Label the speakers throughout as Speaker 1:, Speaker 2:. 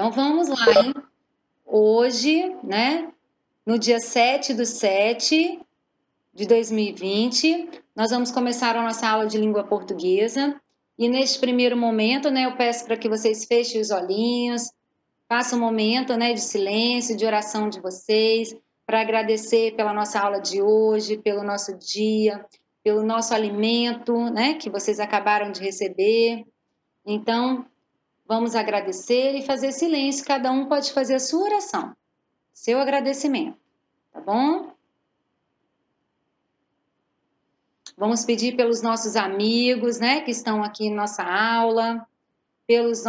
Speaker 1: Então, vamos lá, hein? Hoje, né, no dia 7/7 de 2020, nós vamos começar a nossa aula de língua portuguesa. E neste primeiro momento, né, eu peço para que vocês fechem os olhinhos, façam um momento, né, de silêncio, de oração de vocês, para agradecer pela nossa aula de hoje, pelo nosso dia, pelo nosso alimento, né, que vocês acabaram de receber. Então, vamos agradecer e fazer silêncio. Cada um pode fazer a sua oração, seu agradecimento, tá bom? Vamos pedir pelos nossos amigos, né, que estão aqui em nossa aula, pelos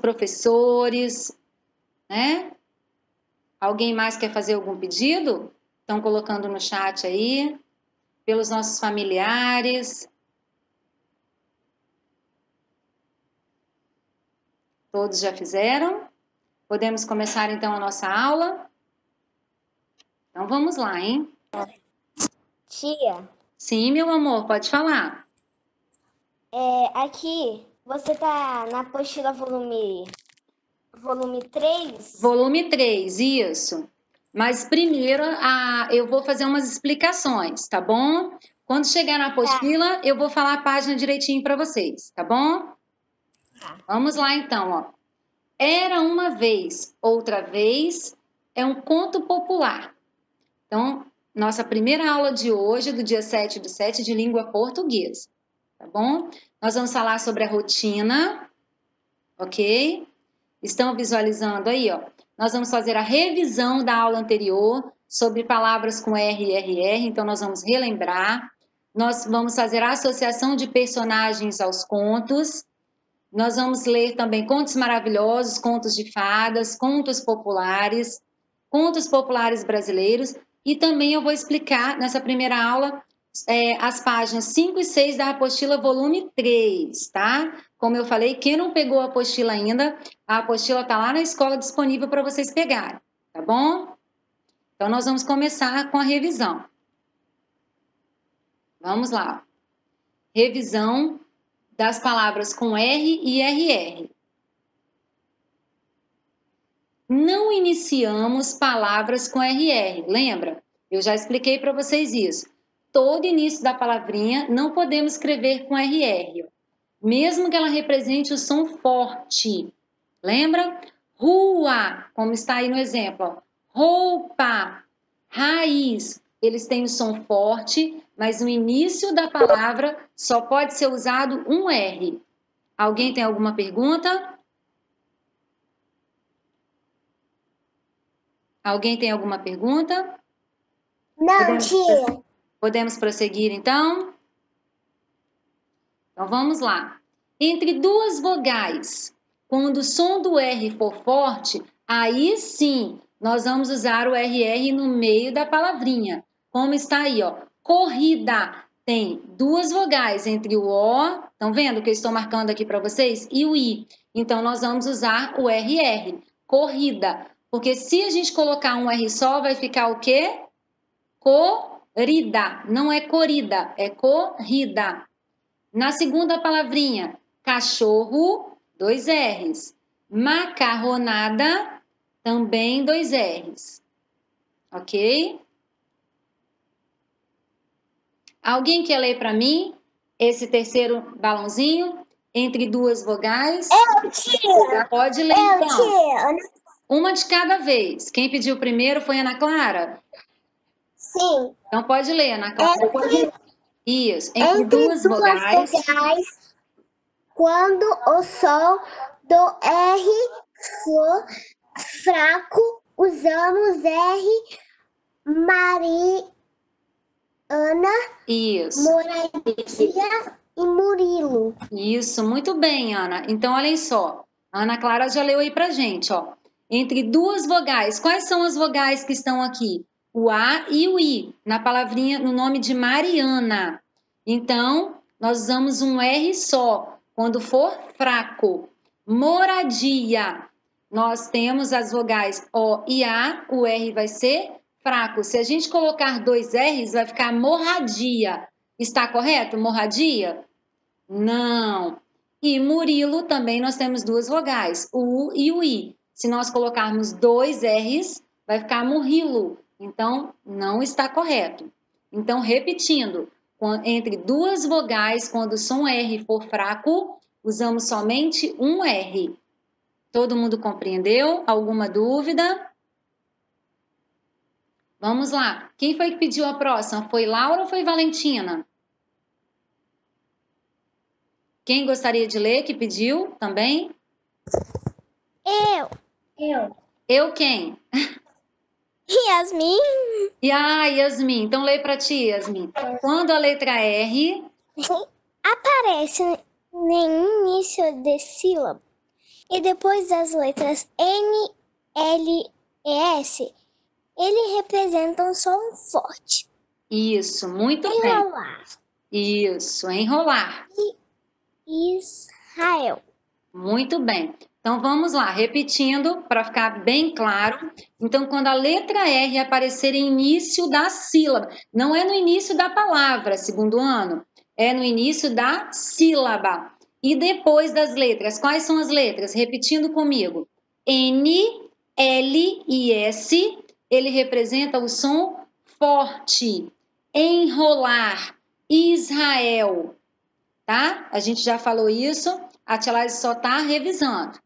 Speaker 1: professores, né? Alguém mais quer fazer algum pedido? Estão colocando no chat aí. Pelos nossos familiares. Todos já fizeram? Podemos começar então a nossa aula? Então vamos lá, hein?
Speaker 2: Tia.
Speaker 1: Sim, meu amor, pode falar.
Speaker 2: Aqui, você tá na apostila volume 3?
Speaker 1: Volume 3, isso. Mas primeiro eu vou fazer umas explicações, tá bom? Quando chegar na apostila, eu vou falar a página direitinho para vocês, tá bom? Vamos lá então, ó. Era uma vez, outra vez, é um conto popular. Então, nossa primeira aula de hoje, do dia 7/7, de língua portuguesa, tá bom? Nós vamos falar sobre a rotina, ok? Estão visualizando aí, ó. Nós vamos fazer a revisão da aula anterior sobre palavras com R e RR, então nós vamos relembrar. Nós vamos fazer a associação de personagens aos contos. Nós vamos ler também contos maravilhosos, contos de fadas, contos populares brasileiros. E também eu vou explicar nessa primeira aula as páginas 5 e 6 da apostila volume 3, tá? Como eu falei, quem não pegou a apostila ainda, a apostila tá lá na escola disponível para vocês pegarem, tá bom? Então, nós vamos começar com a revisão. Vamos lá. Revisão das palavras com R e RR. Não iniciamos palavras com RR, lembra? Eu já expliquei para vocês isso. Todo início da palavrinha não podemos escrever com RR, mesmo que ela represente o som forte. Lembra? Rua, como está aí no exemplo. Ó. Roupa, raiz, eles têm o som forte, mas no início da palavra só pode ser usado um R. Alguém tem alguma pergunta? Alguém tem alguma pergunta?
Speaker 2: Não, tia.
Speaker 1: Podemos prosseguir, então? Então, vamos lá. Entre duas vogais, quando o som do R for forte, aí sim, nós vamos usar o RR no meio da palavrinha. Como está aí, ó. Corrida. Tem duas vogais entre o O, estão vendo que eu estou marcando aqui para vocês? E o I. Então, nós vamos usar o RR. Corrida. Porque se a gente colocar um R só, vai ficar o quê? Corrida. Não é corrida, é corrida. Na segunda palavrinha, cachorro, 2 R's. Macarronada, também 2 R's. Ok? Alguém quer ler para mim esse terceiro balãozinho? Entre duas vogais?
Speaker 2: Eu, tia.
Speaker 1: Pode ler, então.
Speaker 2: Tia.
Speaker 1: Uma de cada vez. Quem pediu primeiro foi a Ana Clara?
Speaker 2: Sim.
Speaker 1: Então pode ler, Ana Clara. Isso.
Speaker 2: Entre duas vogais, quando o som do R for fraco, usamos R, Mariana,
Speaker 1: Isso.
Speaker 2: Moradia e Murilo.
Speaker 1: Isso, muito bem, Ana. Então, olhem só. A Ana Clara já leu aí pra gente, ó. Entre duas vogais. Quais são as vogais que estão aqui? O A e o I, na palavrinha, no nome de Mariana. Então, nós usamos um R só, quando for fraco. Moradia. Nós temos as vogais O e A, o R vai ser fraco. Se a gente colocar 2 R's, vai ficar morradia. Está correto? Morradia? Não. E Murilo também nós temos duas vogais, o U e o I. Se nós colocarmos dois R's, vai ficar Murilo. Então, não está correto. Então, repetindo, entre duas vogais, quando o som R for fraco, usamos somente um R. Todo mundo compreendeu? Alguma dúvida? Vamos lá. Quem foi que pediu a próxima? Foi Laura ou foi Valentina? Quem gostaria de ler que pediu também?
Speaker 2: Eu.
Speaker 1: Eu quem?
Speaker 2: Yasmin.
Speaker 1: Yasmin. Então lê para ti, Yasmin. Quando a letra R
Speaker 2: aparece no início de sílaba e depois das letras N, L e S, ele representa um som forte.
Speaker 1: Isso, muito
Speaker 2: Enrolar.
Speaker 1: bem. Isso, enrolar.
Speaker 2: Israel.
Speaker 1: Muito bem. Então vamos lá, repetindo para ficar bem claro. Então, quando a letra R aparecer em início da sílaba, não é no início da palavra, segundo ano, é no início da sílaba. E depois das letras, quais são as letras? Repetindo comigo. N, L e S, ele representa o som forte. Enrolar. Israel. Tá? A gente já falou isso. A tia Laís só está revisando.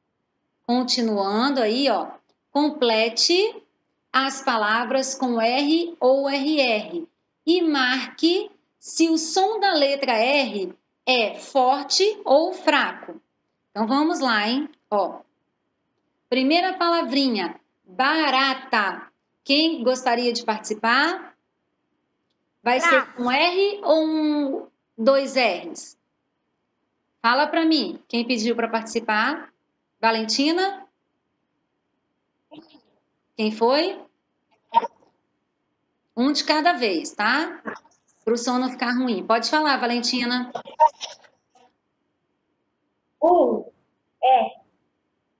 Speaker 1: Continuando aí, ó. Complete as palavras com R ou RR e marque se o som da letra R é forte ou fraco. Então vamos lá, hein? Ó. Primeira palavrinha, barata. Quem gostaria de participar? Vai ser com R ou dois R's? Fala para mim, quem pediu para participar? Valentina? Quem foi? Um de cada vez, tá? Para o som não ficar ruim. Pode falar, Valentina.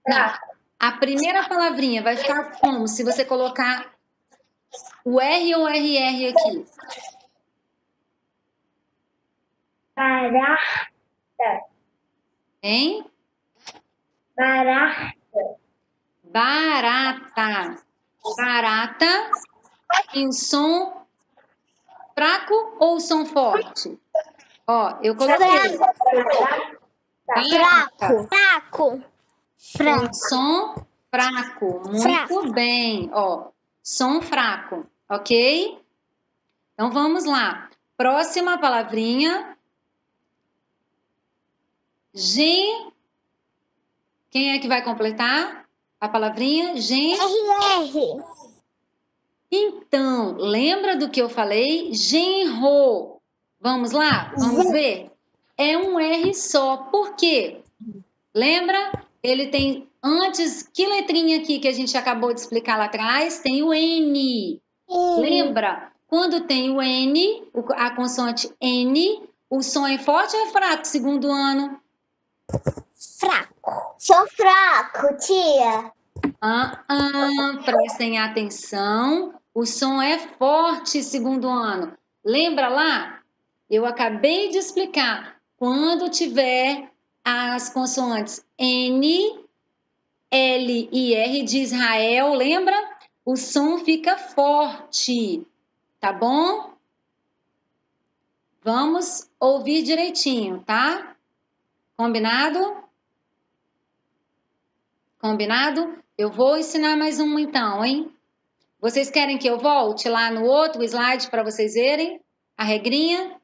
Speaker 1: Fraco. A primeira palavrinha vai ficar como se você colocar o R ou RR aqui?
Speaker 2: Barata.
Speaker 1: Hein?
Speaker 2: Barata.
Speaker 1: Barata. Barata. E o som fraco ou o som forte? Ó, eu coloquei. Barata.
Speaker 2: Fraco.
Speaker 1: Som fraco. Muito bem. Ó, som fraco. Ok? Então vamos lá. Próxima palavrinha. Gen. Quem é que vai completar a palavrinha? Gen.
Speaker 2: RR.
Speaker 1: Então, lembra do que eu falei? Genro. Vamos lá? Vamos ver? É um R só. Por quê? Lembra? Ele tem, antes, que letrinha aqui que a gente acabou de explicar lá atrás? Tem o N. Lembra? Quando tem o N, a consoante N, o som é forte ou é fraco, segundo ano?
Speaker 2: Fraco. Sou fraco, tia.
Speaker 1: Prestem atenção. O som é forte, segundo ano. Lembra lá? Eu acabei de explicar. Quando tiver as consoantes N, L e R de Israel, lembra? O som fica forte, tá bom? Vamos ouvir direitinho, tá? Combinado? Combinado? Eu vou ensinar mais um então, hein? Vocês querem que eu volte lá no outro slide para vocês verem a regrinha?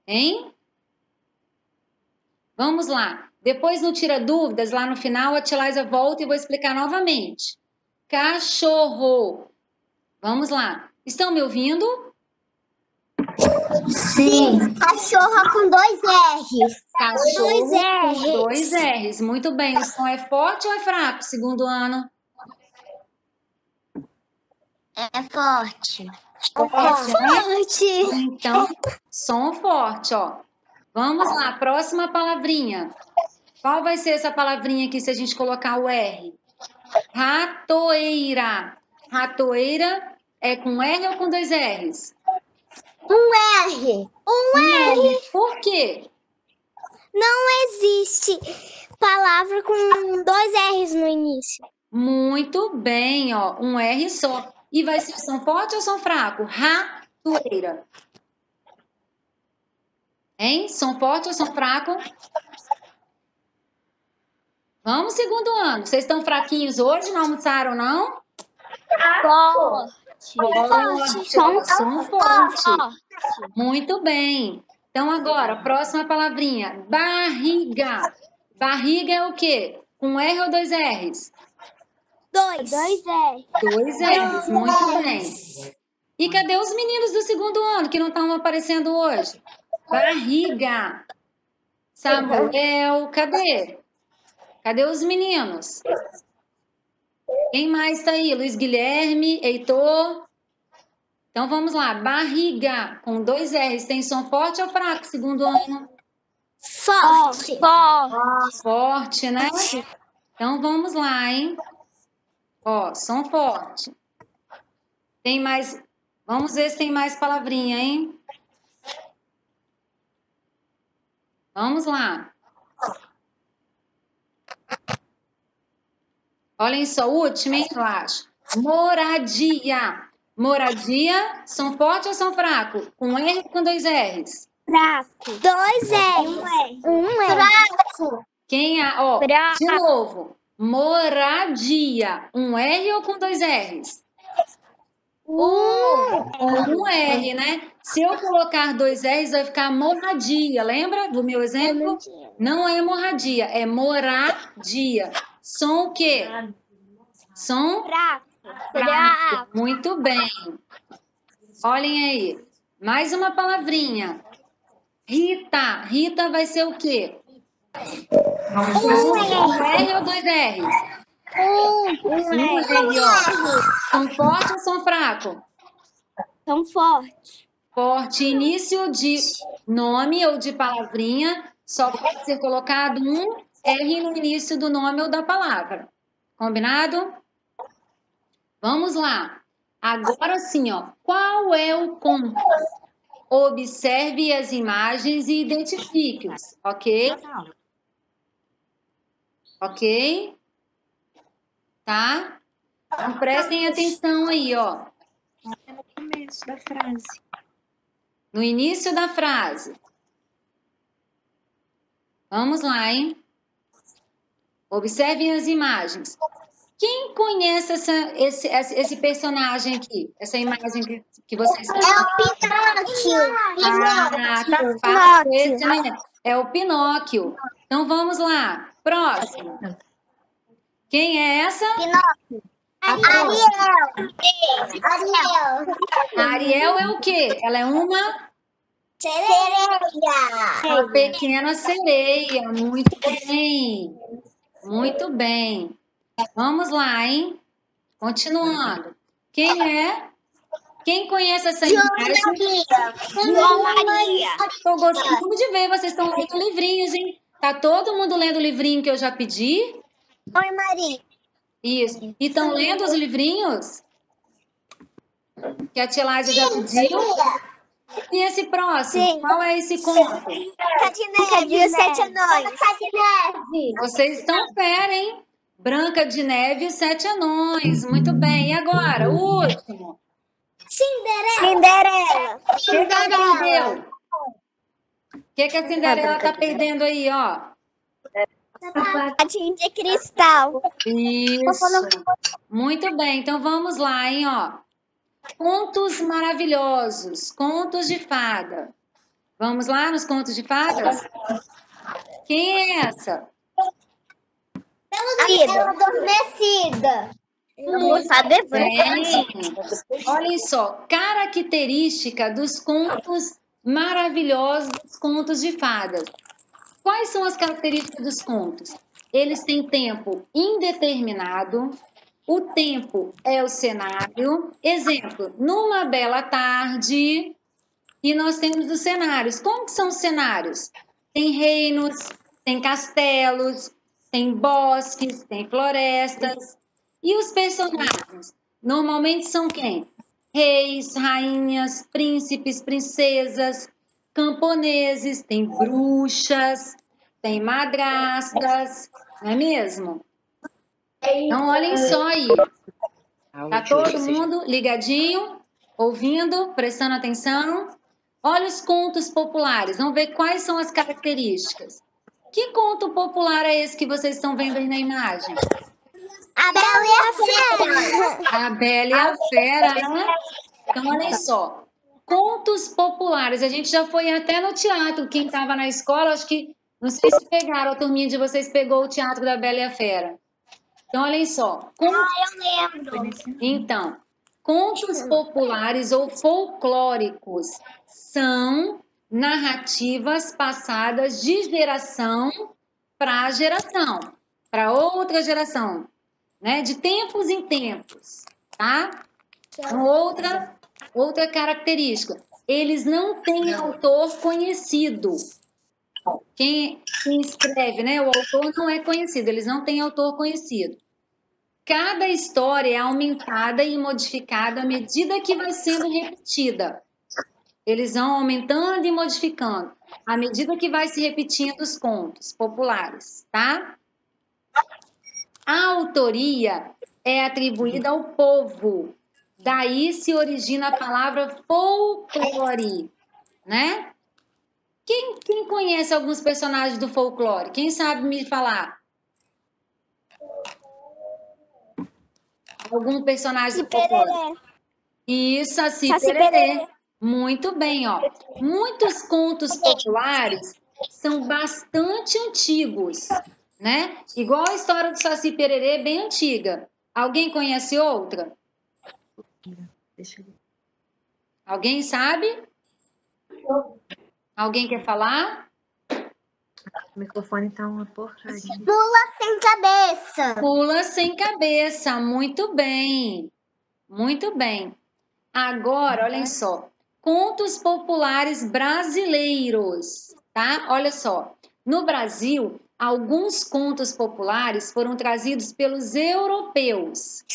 Speaker 1: Hein? Vamos lá. Depois não tira dúvidas, lá no final a tia Laísa volta e vou explicar novamente. Cachorro. Vamos lá. Estão me ouvindo?
Speaker 2: Sim. Cachorra com dois R's.
Speaker 1: Cachorro
Speaker 2: Dois
Speaker 1: com dois R's. Muito bem. O som é forte ou é fraco, segundo ano?
Speaker 2: É forte.
Speaker 1: Forte, né?
Speaker 2: Forte.
Speaker 1: Então, som forte, ó. Vamos lá, próxima palavrinha. Qual vai ser essa palavrinha aqui se a gente colocar o R? Ratoeira. Ratoeira é com R ou com dois R's?
Speaker 2: Um R.
Speaker 1: Um R. Por quê?
Speaker 2: Não existe palavra com 2 R's no início.
Speaker 1: Muito bem, ó, um R só. E vai ser som forte ou som fraco? Ratoeira. Hein? Som forte ou som fraco? Vamos, segundo ano. Vocês estão fraquinhos hoje? Não almoçaram, não? Forte. Som forte. Muito bem. Então, agora, próxima palavrinha. Barriga. Barriga é o quê? Com R ou 2 R's?
Speaker 2: 2 R's.
Speaker 1: 2 R's, muito bem. E cadê os meninos do segundo ano que não estão aparecendo hoje? Barriga. Samuel, cadê? Cadê os meninos? Quem mais está aí? Luiz Guilherme, Heitor. Então vamos lá. Barriga com 2 R's. Tem som forte ou fraco, segundo ano?
Speaker 2: Forte.
Speaker 1: Forte, né? Então vamos lá, hein? Ó, som forte. Tem mais. Vamos ver se tem mais palavrinha, hein? Vamos lá. Olhem só, o último, hein, eu acho. Moradia. Moradia, som forte ou som fraco? Com R ou com 2 R's?
Speaker 2: Fraco. 2 R's. Um R. Fraco.
Speaker 1: Quem é? Ó, de novo. Moradia. Um R ou com 2 R's? Um R, né? Se eu colocar 2 R's, vai ficar moradia. Lembra do meu exemplo? Não é hemorragia, é moradia. Som o quê? Som? Fraco. Muito bem. Olhem aí. Mais uma palavrinha. Rita. Rita vai ser o quê? Um R ou 2 R's? Um R, ó. Som forte ou som fraco?
Speaker 2: Som forte.
Speaker 1: Forte. Início de nome ou de palavrinha. Só pode ser colocado um R no início do nome ou da palavra. Combinado? Vamos lá. Agora sim, ó. Qual é o conto? Observe as imagens e identifique-os, ok? Ok? Tá? Então prestem atenção aí, ó.
Speaker 3: No começo da frase.
Speaker 1: No início da frase. Vamos lá, hein? Observem as imagens. Quem conhece esse personagem aqui? Essa imagem que vocês
Speaker 2: É o Pinóquio.
Speaker 1: Ah, tá fácil esse, né? É o Pinóquio. Então vamos lá. Próximo. Quem é essa?
Speaker 2: Pinóquio. Ariel.
Speaker 1: A Ariel é o quê? Ela é uma
Speaker 2: Sereia.
Speaker 1: pequena sereia. Muito bem. Muito bem. Vamos lá, hein? Continuando. Quem é? Quem conhece essa imagem?
Speaker 2: João Maria.
Speaker 1: Estou gostando de ver. Vocês estão lendo livrinhos, hein? Tá todo mundo lendo o livrinho que eu já pedi?
Speaker 2: Oi, Maria.
Speaker 1: Isso. E estão lendo os livrinhos? Que a tia Laísa já pediu? E esse próximo?
Speaker 2: Sim.
Speaker 1: Qual é esse conto?
Speaker 2: Branca de Neve e os 7 Anões. Branca de Neve.
Speaker 1: Vocês estão fera, hein? Branca de Neve e os 7 Anões. Muito bem. E agora, o último?
Speaker 2: Cinderela.
Speaker 1: O que ela perdeu? O que a Cinderela tá perdendo aí, ó?
Speaker 2: Patinho de cristal.
Speaker 1: Isso. Muito bem. Então vamos lá, hein, ó. Contos maravilhosos. Contos de fada. Vamos lá nos contos de fadas? Quem é essa?
Speaker 2: Ela adormecida.
Speaker 1: Bem, olhem só, característica dos contos maravilhosos, dos contos de fadas. Quais são as características dos contos? Eles têm tempo indeterminado, o tempo é o cenário. Exemplo, numa bela tarde, e nós temos os cenários. Como que são os cenários? Tem reinos, tem castelos, tem bosques, tem florestas. E os personagens? Normalmente são quem? Reis, rainhas, príncipes, princesas, camponeses, tem bruxas. tem madrastas, não é mesmo? Então, olhem só aí. Tá todo mundo ligadinho, ouvindo, prestando atenção? Olha os contos populares, vamos ver quais são as características. Que conto popular é esse que vocês estão vendo aí na imagem?
Speaker 2: A Bela e a Fera.
Speaker 1: A Bela e a Fera, né? Então, olha só. Contos populares. A gente já foi até no teatro. Quem estava na escola, acho que, não sei se pegaram, a turminha de vocês pegou o teatro da Bela e a Fera. Então, olhem só.
Speaker 2: Eu lembro.
Speaker 1: Então, contos populares ou folclóricos são narrativas passadas de geração para geração, para outra geração, né? De tempos em tempos, tá? Então, outra característica, eles não têm autor conhecido. Quem escreve, né? O autor não é conhecido, eles não têm autor conhecido. Cada história é aumentada e modificada à medida que vai sendo repetida. Eles vão aumentando e modificando à medida que vai se repetindo os contos populares, tá? A autoria é atribuída ao povo. Daí se origina a palavra folclore, né? Quem conhece alguns personagens do folclore? Quem sabe me falar? Algum personagem do folclore? Isso, Saci Pererê. Muito bem, ó. Muitos contos populares são bastante antigos, né? Igual a história do Saci Pererê, bem antiga. Alguém conhece outra? Alguém sabe? Alguém quer falar?
Speaker 3: O microfone tá uma porcaria.
Speaker 2: Pula sem cabeça.
Speaker 1: Pula sem cabeça. Muito bem. Muito bem. Agora, olhem só. Contos populares brasileiros, tá? Olha só. No Brasil, alguns contos populares foram trazidos pelos europeus.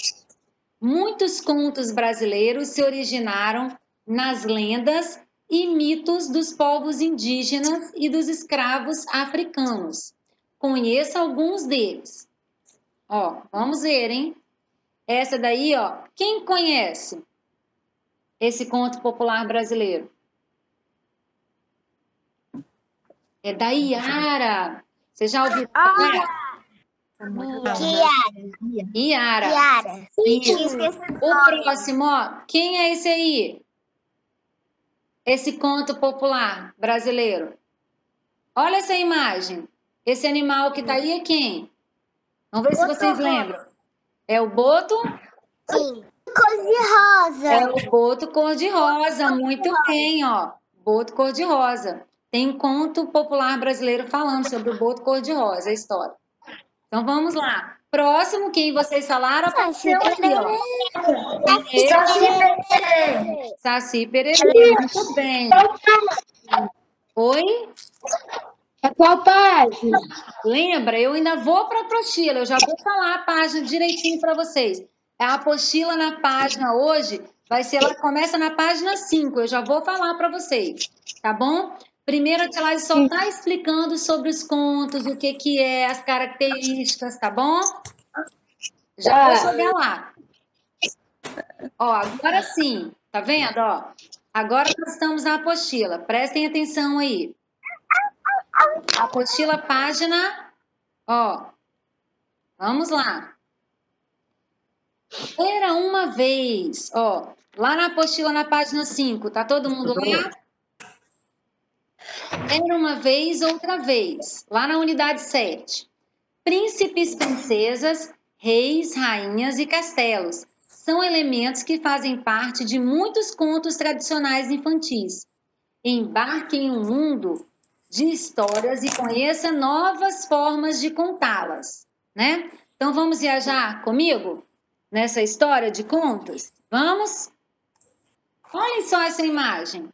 Speaker 1: Muitos contos brasileiros se originaram nas lendas e mitos dos povos indígenas e dos escravos africanos. Conheça alguns deles. Ó, vamos ver, hein? Essa daí, ó, quem conhece esse conto popular brasileiro? É da Iara. Você já ouviu falar? Iara. Isso. O próximo, ó, quem é esse aí? Esse conto popular brasileiro. Olha essa imagem. Esse animal que tá aí é quem? Vamos ver se vocês lembram. É o boto?
Speaker 2: Sim. Cor-de-rosa.
Speaker 1: É o boto cor-de-rosa. Muito bem, ó. Boto cor-de-rosa. Tem um conto popular brasileiro falando sobre o boto cor-de-rosa, a história. Então vamos lá. Próximo, quem vocês falaram, apareceu aqui, ó. Saci Pererê. Muito bem. Oi?
Speaker 4: É qual página?
Speaker 1: Lembra? Eu ainda vou para a apostila. Eu já vou falar a página direitinho para vocês. A apostila na página hoje vai ser, ela começa na página 5. Eu já vou falar para vocês, tá bom? Primeiro a tia Laís só está explicando sobre os contos, o que é, as características, tá bom? Já vou chegar lá. Ó, agora sim, tá vendo? Ó, agora nós estamos na apostila. Prestem atenção aí. Apostila, página, ó, vamos lá. Era uma vez, ó, lá na apostila na página 5, tá todo mundo lá? Era uma vez, outra vez, lá na unidade 7. Príncipes, princesas, reis, rainhas e castelos são elementos que fazem parte de muitos contos tradicionais infantis. Embarque em um mundo de histórias e conheça novas formas de contá-las, né? Então vamos viajar comigo nessa história de contos? Vamos? Olhem só essa imagem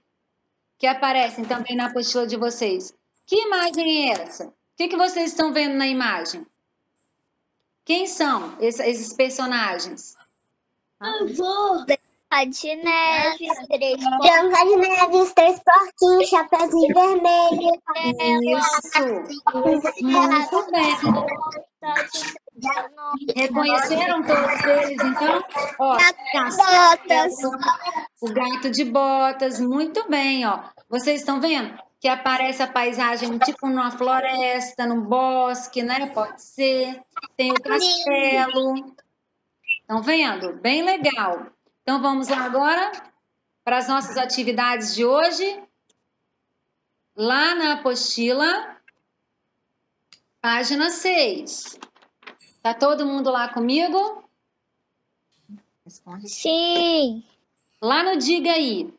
Speaker 1: que aparece também na apostila de vocês. Que imagem é essa? O que vocês estão vendo na imagem? Quem são esses personagens?
Speaker 2: Avô. de Neve, Branca de Neve, os três porquinhos, Chapeuzinho Vermelho.
Speaker 1: Isso. Muito bem. Reconheceram todos eles, então? Ó, o gato de botas, muito bem, ó. Vocês estão vendo que aparece a paisagem tipo numa floresta, num bosque, né? Pode ser. Tem o castelo. Estão vendo? Bem legal. Então, vamos lá agora para as nossas atividades de hoje. Lá na apostila, página 6. Tá todo mundo lá comigo?
Speaker 3: Responde.
Speaker 2: Sim.
Speaker 1: Lá no Diga Aí.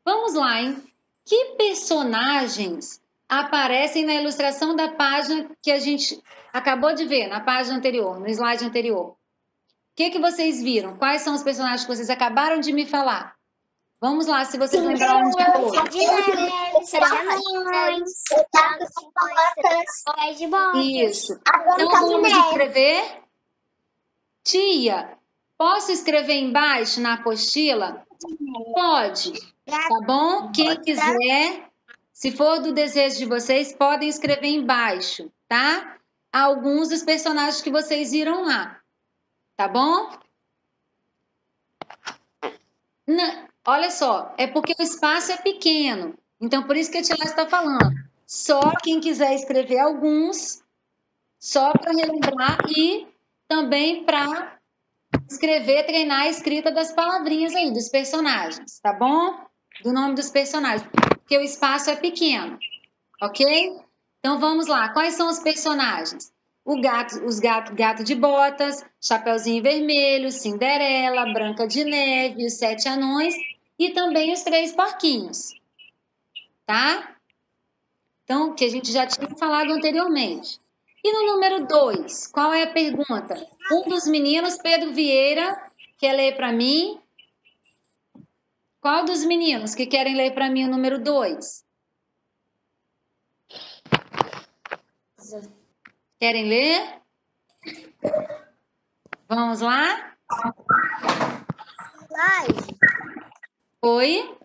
Speaker 1: Vamos lá, hein? Que personagens aparecem na ilustração da página que a gente acabou de ver, na página anterior, no slide anterior? O que vocês viram? Quais são os personagens que vocês acabaram de me falar? Vamos lá, se vocês lembrarem de todos. Isso. Então, vamos escrever. Tia, posso escrever embaixo na apostila? Pode, tá bom? Quem quiser, se for do desejo de vocês, podem escrever embaixo, tá? Alguns dos personagens que vocês viram lá, tá bom? Não, olha só, é porque o espaço é pequeno, então por isso que a tia está falando. Só quem quiser escrever alguns, só para relembrar e também para escrever, treinar a escrita das palavrinhas aí, dos personagens, tá bom? Do nome dos personagens, porque o espaço é pequeno, ok? Então vamos lá, quais são os personagens? Gato de botas, Chapeuzinho Vermelho, Cinderela, Branca de Neve, os 7 anões e também os 3 porquinhos, tá? Então, que a gente já tinha falado anteriormente. E no número 2, qual é a pergunta? Um dos meninos, Pedro Vieira, quer ler para mim? Qual dos meninos que querem ler para mim o número 2? Querem ler? Vamos lá? Oi?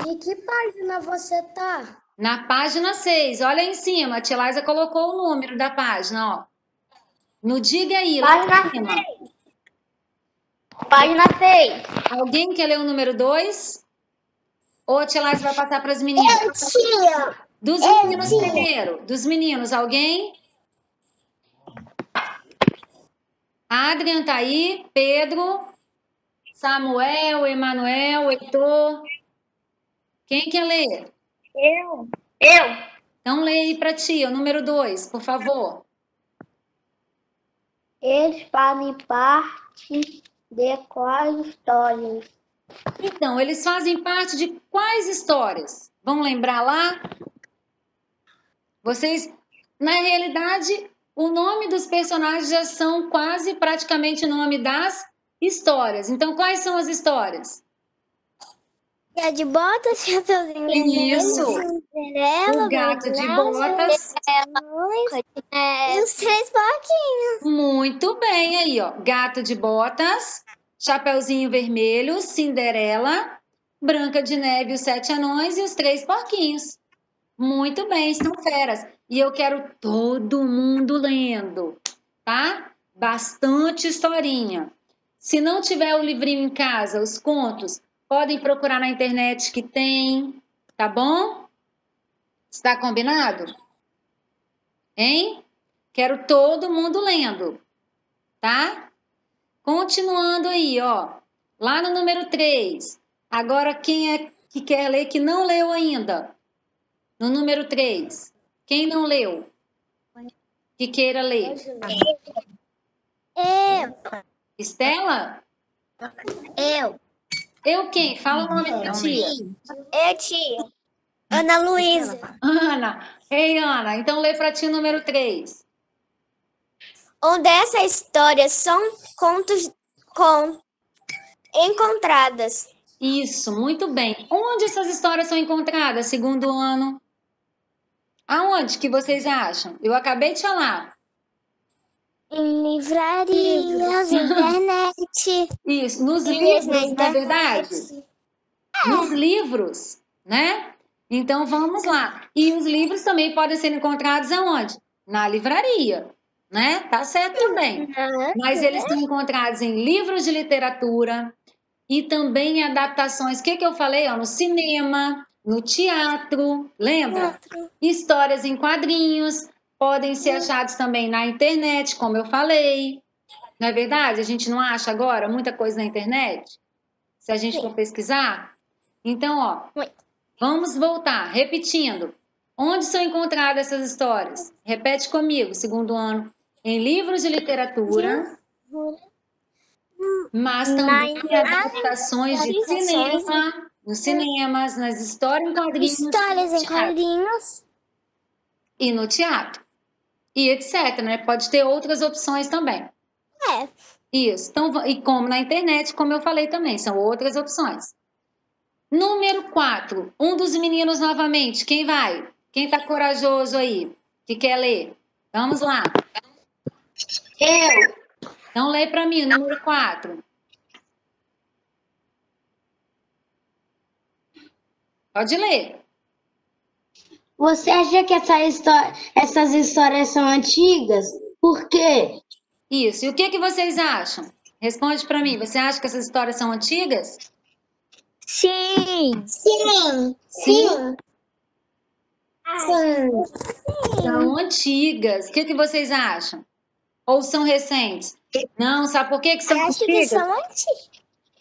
Speaker 2: Em que página você tá?
Speaker 1: Na página 6, olha aí em cima, a tia Laisa colocou o número da página, ó. No Diga Aí, lá em cima.
Speaker 2: Página 6.
Speaker 1: Alguém quer ler o número 2? Ou a tia Laisa vai passar para as meninas?
Speaker 2: Tia.
Speaker 1: Dos meninos primeiro. Dos meninos, alguém? Adrian tá aí, Pedro, Samuel, Emanuel, Heitor. Quem quer ler?
Speaker 2: Eu.
Speaker 1: Então lê aí para tia, o número 2, por favor.
Speaker 2: Eles fazem parte de quais histórias?
Speaker 1: Então, eles fazem parte de quais histórias? Vamos lembrar lá? Vocês, na realidade, o nome dos personagens já são quase praticamente o nome das histórias. Então, quais são as histórias?
Speaker 2: É de botas, Chapeuzinho
Speaker 1: Isso.
Speaker 2: Cinderela,
Speaker 1: O gato de botas.
Speaker 2: E os 3 porquinhos.
Speaker 1: Muito bem aí, ó. Gato de botas, Chapeuzinho Vermelho, Cinderela, Branca de Neve, os 7 anões e os 3 porquinhos. Muito bem, estão feras. E eu quero todo mundo lendo, tá? Bastante historinha. Se não tiver o livrinho em casa, os contos, podem procurar na internet que tem, tá bom? Está combinado? Hein? Quero todo mundo lendo, tá? Continuando aí, ó. Lá no número 3. Agora, quem é que quer ler que não leu ainda? No número 3. Quem não leu? Que queira ler. Estela? Eu quem? Fala o nome da tia.
Speaker 2: Tia. Ana Luísa.
Speaker 1: Ana. Ei, Ana. Então lê para ti o número 3.
Speaker 2: Onde essas histórias são contos encontradas.
Speaker 1: Isso, muito bem. Onde essas histórias são encontradas, segundo ano? Aonde que vocês acham? Eu acabei de falar.
Speaker 2: Em livrarias, internet.
Speaker 1: Isso, nos
Speaker 2: Livros
Speaker 1: livros,
Speaker 2: na
Speaker 1: não é verdade? Nos livros, né? Então, vamos lá. E os livros também podem ser encontrados aonde? Na livraria, né? Tá certo também. Mas eles são encontrados em livros de literatura e também em adaptações. O que eu falei? Ó, no cinema, no teatro, lembra? Histórias em quadrinhos, podem ser achados também na internet, como eu falei. Não é verdade? A gente não acha agora muita coisa na internet? Se a gente for pesquisar? Então, ó, vamos voltar, repetindo. Onde são encontradas essas histórias? Repete comigo, segundo ano. Em livros de literatura, mas também em adaptações de cinema, nos cinemas, nas histórias em quadrinhos,
Speaker 2: Histórias em quadrinhos.
Speaker 1: e no teatro. E etc, né? Pode ter outras opções também.
Speaker 2: É.
Speaker 1: Isso. Então, e como na internet, como eu falei também, são outras opções. Número 4. Um dos meninos novamente. Quem vai? Quem tá corajoso aí? Que quer ler? Vamos lá.
Speaker 4: Eu.
Speaker 1: Então, lê para mim, número 4. Pode ler.
Speaker 4: Você acha que essas histórias são antigas? Por quê?
Speaker 1: Isso. E o que vocês acham? Responde para mim. Você acha que essas histórias são antigas?
Speaker 2: Sim.
Speaker 1: Sim.
Speaker 2: Sim.
Speaker 1: São antigas. O que vocês acham? Ou são recentes? Não, sabe por que são
Speaker 2: Acho que
Speaker 1: antigas?
Speaker 2: são antigas.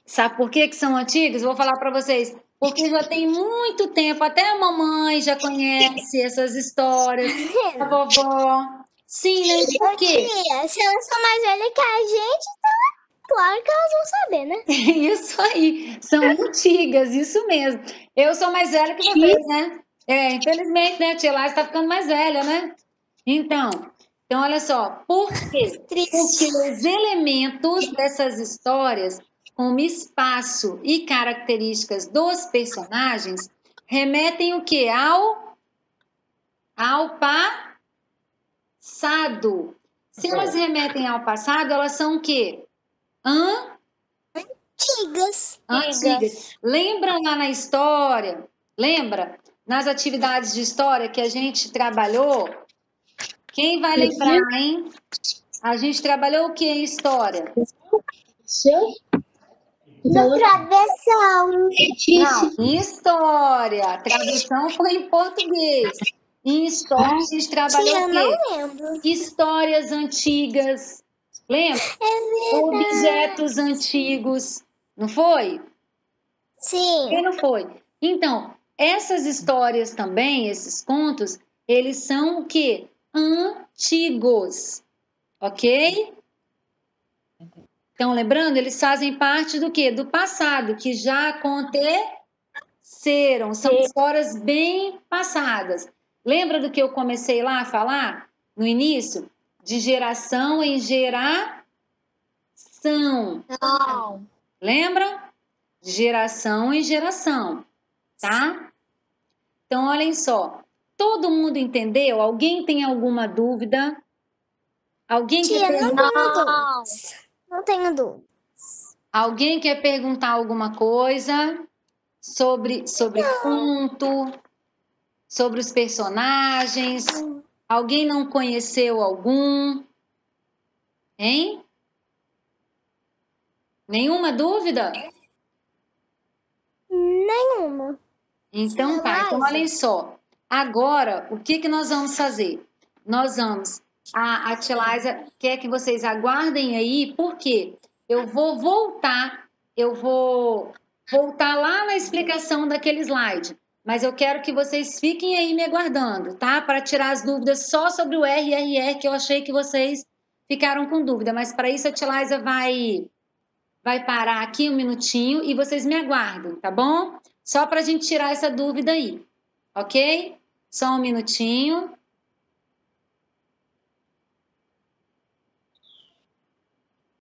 Speaker 1: Sabe por que são antigas? Vou falar para vocês. Porque já tem muito tempo, até a mamãe já conhece essas histórias, a vovó. Sim, né? Por quê?
Speaker 2: Tia, se elas são mais velhas que a gente, então claro que elas vão saber, né?
Speaker 1: Isso aí, são antigas, isso mesmo. Eu sou mais velha que vocês, né? Infelizmente, né? A tia Lázia está ficando mais velha, né? Então, olha só, por quê? Porque os elementos dessas histórias, como espaço e características dos personagens, remetem o quê? Ao passado. Se elas remetem ao passado, elas são o quê? Antigas. Lembra lá na história? Lembra? Nas atividades de história que a gente trabalhou? Quem vai lembrar, hein? A gente trabalhou o que em história?
Speaker 2: Travessão.
Speaker 1: Não, em história. Travessão foi em português. Em história a gente trabalhou o quê?
Speaker 2: Não lembro.
Speaker 1: Histórias antigas. Lembra? Objetos antigos. Não foi?
Speaker 2: Sim.
Speaker 1: Quem não foi? Então, essas histórias também, esses contos, eles são o quê? Antigos. Ok? Então, lembrando, eles fazem parte do quê? Do passado, que já aconteceram. São histórias bem passadas. Lembra do que eu comecei lá a falar no início? De geração em geração.
Speaker 2: Não.
Speaker 1: Lembra? De geração em geração. Tá? Então, olhem só. Todo mundo entendeu? Alguém tem alguma dúvida? Alguém quer perguntar?
Speaker 2: Não tenho dúvida.
Speaker 1: Alguém quer perguntar alguma coisa sobre conto, sobre os personagens? Alguém não conheceu algum? Hein? Nenhuma dúvida?
Speaker 2: Nenhuma.
Speaker 1: Então tá, então olhem só. Agora, o que nós vamos fazer? Nós vamos, a tia Laísa quer que vocês aguardem aí, porque eu vou voltar lá na explicação daquele slide, mas eu quero que vocês fiquem aí me aguardando, tá? Para tirar as dúvidas só sobre o RRR, que eu achei que vocês ficaram com dúvida, mas para isso a tia Laísa vai parar aqui um minutinho e vocês me aguardem, tá bom? Só para a gente tirar essa dúvida aí, ok? Só um minutinho.